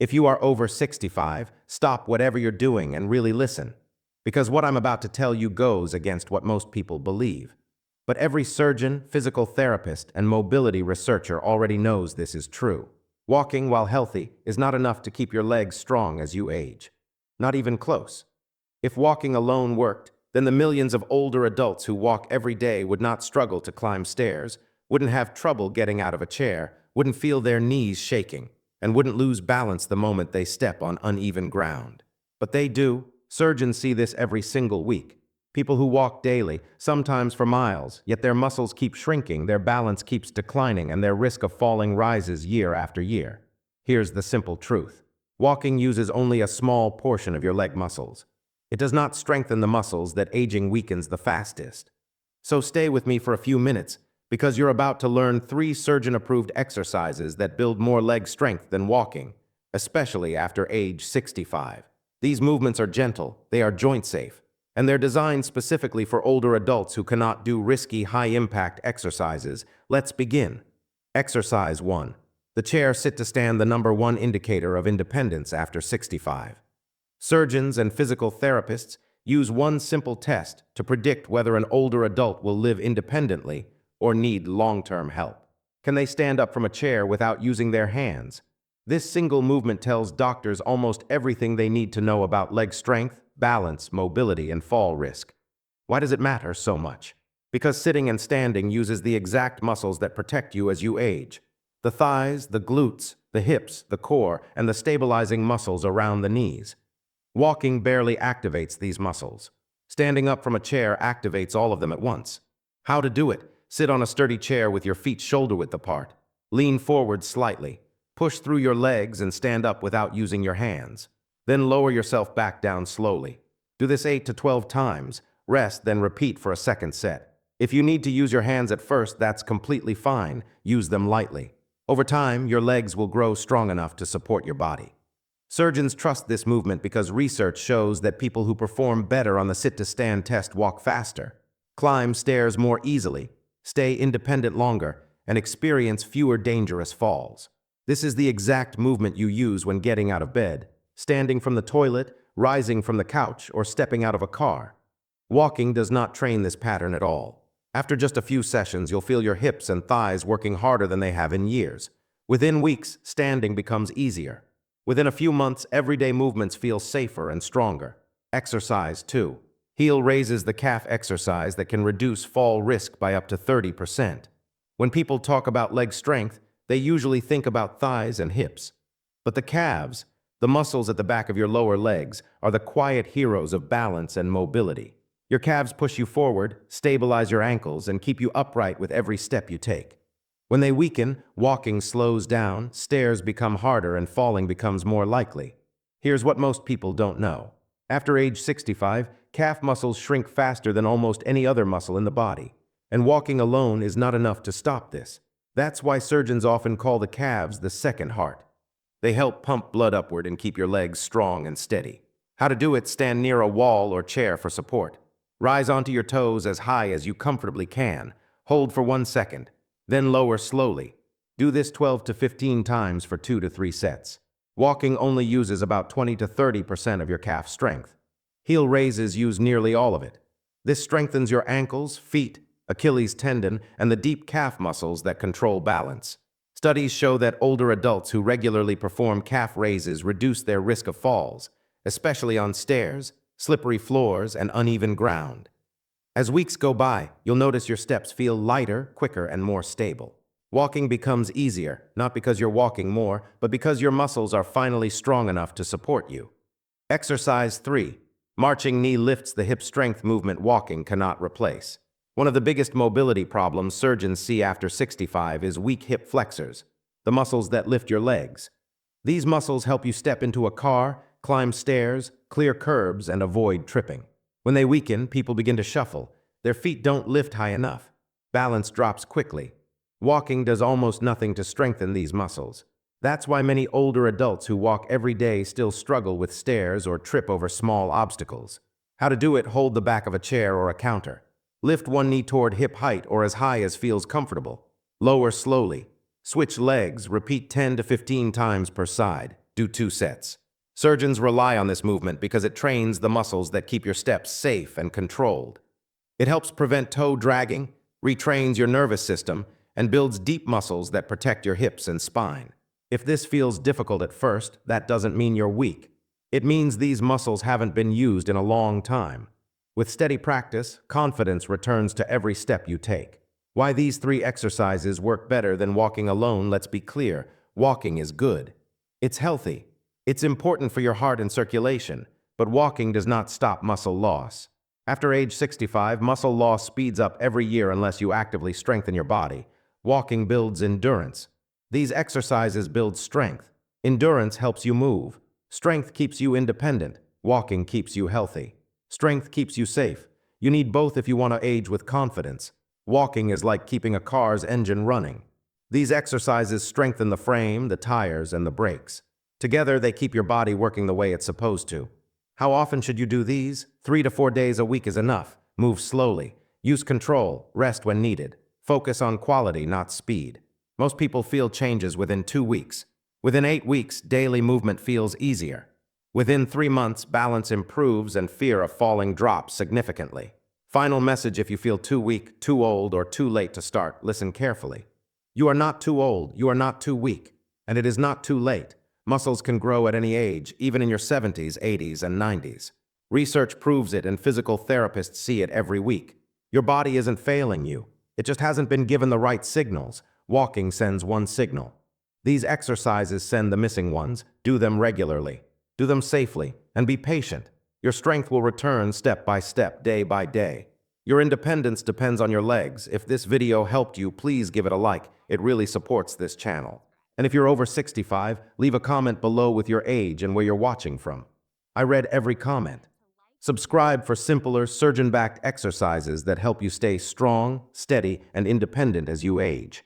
If you are over 65, stop whatever you're doing and really listen. Because what I'm about to tell you goes against what most people believe. But every surgeon, physical therapist, and mobility researcher already knows this is true. Walking while healthy is not enough to keep your legs strong as you age. Not even close. If walking alone worked, then the millions of older adults who walk every day would not struggle to climb stairs, wouldn't have trouble getting out of a chair, wouldn't feel their knees shaking, and wouldn't lose balance the moment they step on uneven ground. But they do. Surgeons see this every single week. People who walk daily, sometimes for miles, yet their muscles keep shrinking, their balance keeps declining, and their risk of falling rises year after year. Here's the simple truth. Walking uses only a small portion of your leg muscles. It does not strengthen the muscles that aging weakens the fastest. So stay with me for a few minutes, because you're about to learn 3 surgeon-approved exercises that build more leg strength than walking, especially after age 65. These movements are gentle, they are joint-safe, and they're designed specifically for older adults who cannot do risky, high-impact exercises. Let's begin. Exercise 1. The chair sit-to-stand, the #1 indicator of independence after 65. Surgeons and physical therapists use one simple test to predict whether an older adult will live independently or need long-term help. Can they stand up from a chair without using their hands? This single movement tells doctors almost everything they need to know about leg strength, balance, mobility, and fall risk. Why does it matter so much? Because sitting and standing uses the exact muscles that protect you as you age. The thighs, the glutes, the hips, the core, and the stabilizing muscles around the knees. Walking barely activates these muscles. Standing up from a chair activates all of them at once. How to do it? Sit on a sturdy chair with your feet shoulder-width apart. Lean forward slightly. Push through your legs and stand up without using your hands. Then lower yourself back down slowly. Do this 8 to 12 times. Rest, then repeat for a second set. If you need to use your hands at first, that's completely fine. Use them lightly. Over time, your legs will grow strong enough to support your body. Surgeons trust this movement because research shows that people who perform better on the sit-to-stand test walk faster, climb stairs more easily, stay independent longer, and experience fewer dangerous falls. This is the exact movement you use when getting out of bed, standing from the toilet, rising from the couch, or stepping out of a car. Walking does not train this pattern at all. After just a few sessions, you'll feel your hips and thighs working harder than they have in years. Within weeks, standing becomes easier. Within a few months, everyday movements feel safer and stronger. Exercise 2. Heel raises the calf exercise that can reduce fall risk by up to 30%. When people talk about leg strength, they usually think about thighs and hips. But the calves, the muscles at the back of your lower legs, are the quiet heroes of balance and mobility. Your calves push you forward, stabilize your ankles, and keep you upright with every step you take. When they weaken, walking slows down, stairs become harder, and falling becomes more likely. Here's what most people don't know. After age 65, calf muscles shrink faster than almost any other muscle in the body, and walking alone is not enough to stop this. That's why surgeons often call the calves the second heart. They help pump blood upward and keep your legs strong and steady. How to do it? Stand near a wall or chair for support. Rise onto your toes as high as you comfortably can. Hold for 1 second. Then lower slowly. Do this 12 to 15 times for 2 to 3 sets. Walking only uses about 20 to 30% of your calf strength. Heel raises use nearly all of it. This strengthens your ankles, feet, Achilles tendon, and the deep calf muscles that control balance. Studies show that older adults who regularly perform calf raises reduce their risk of falls, especially on stairs, slippery floors, and uneven ground. As weeks go by, you'll notice your steps feel lighter, quicker, and more stable. Walking becomes easier, not because you're walking more, but because your muscles are finally strong enough to support you. Exercise 3. Marching knee lifts the hip strength movement walking cannot replace. One of the biggest mobility problems surgeons see after 65 is weak hip flexors, the muscles that lift your legs. These muscles help you step into a car, climb stairs, clear curbs, and avoid tripping. When they weaken, people begin to shuffle. Their feet don't lift high enough. Balance drops quickly. Walking does almost nothing to strengthen these muscles. That's why many older adults who walk every day still struggle with stairs or trip over small obstacles. How to do it? Hold the back of a chair or a counter. Lift one knee toward hip height or as high as feels comfortable. Lower slowly. Switch legs. Repeat 10 to 15 times per side. do 2 sets. Surgeons rely on this movement because it trains the muscles that keep your steps safe and controlled. It helps prevent toe dragging, retrains your nervous system, and builds deep muscles that protect your hips and spine. If this feels difficult at first, that doesn't mean you're weak. It means these muscles haven't been used in a long time. With steady practice, confidence returns to every step you take. Why these 3 exercises work better than walking alone, let's be clear. Walking is good. It's healthy. It's important for your heart and circulation, but walking does not stop muscle loss. After age 65, muscle loss speeds up every year unless you actively strengthen your body. Walking builds endurance. These exercises build strength. Endurance helps you move. Strength keeps you independent. Walking keeps you healthy. Strength keeps you safe. You need both if you want to age with confidence. Walking is like keeping a car's engine running. These exercises strengthen the frame, the tires, and the brakes. Together, they keep your body working the way it's supposed to. How often should you do these? 3 to 4 days a week is enough. Move slowly. Use control. Rest when needed. Focus on quality, not speed. Most people feel changes within 2 weeks. Within 8 weeks, daily movement feels easier. Within 3 months, balance improves and fear of falling drops significantly. Final message: if you feel too weak, too old, or too late to start, listen carefully. You are not too old, you are not too weak, and it is not too late. Muscles can grow at any age, even in your 70s, 80s, and 90s. Research proves it, and physical therapists see it every week. Your body isn't failing you. It just hasn't been given the right signals. Walking sends one signal. These exercises send the missing ones. Do them regularly. Do them safely, and be patient. Your strength will return step by step, day by day. Your independence depends on your legs. If this video helped you, please give it a like. It really supports this channel. And if you're over 65, leave a comment below with your age and where you're watching from. I read every comment. Subscribe for simpler, surgeon-backed exercises that help you stay strong, steady, and independent as you age.